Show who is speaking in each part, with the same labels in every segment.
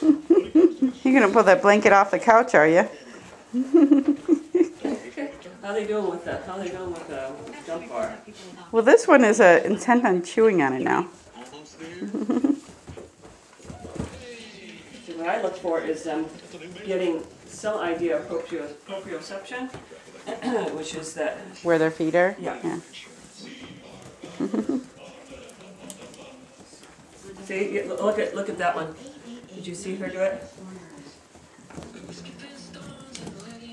Speaker 1: You're gonna pull that blanket off the couch, are you?
Speaker 2: How they doing with that? How they doing with the jump bar?
Speaker 1: Well, this one is intent on chewing on it now.
Speaker 2: See, what I look for is getting some idea of proprioception, which is that.
Speaker 1: Where their feet are?
Speaker 2: Yeah. See, look at that one. Did you see her do it?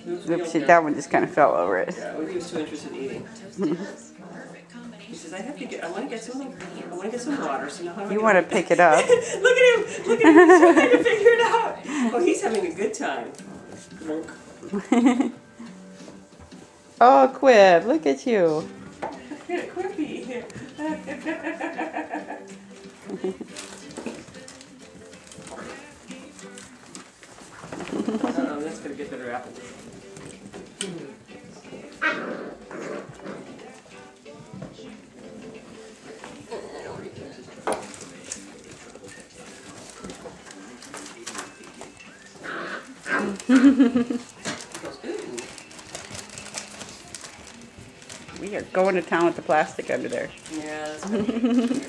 Speaker 1: Oopsie, that one just kind of fell over it.
Speaker 2: Yeah, he was too interested in eating. He says, I want to get some water. So now
Speaker 1: You want to pick it up.
Speaker 2: Look at him! Look at him! He's trying to figure it out. Oh, he's having a good time.
Speaker 1: Oh, Quib, look at you.
Speaker 2: Quippy. Uh-oh, that's gonna get better apple.
Speaker 1: We are going to town with the plastic under there.
Speaker 2: Yeah, that's good.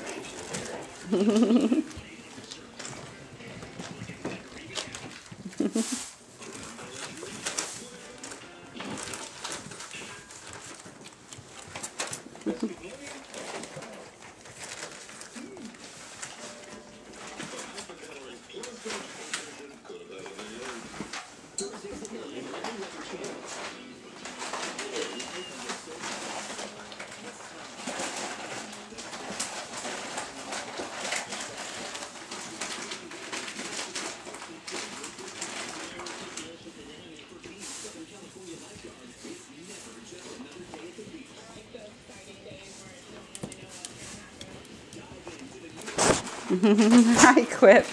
Speaker 1: Hi, Quip.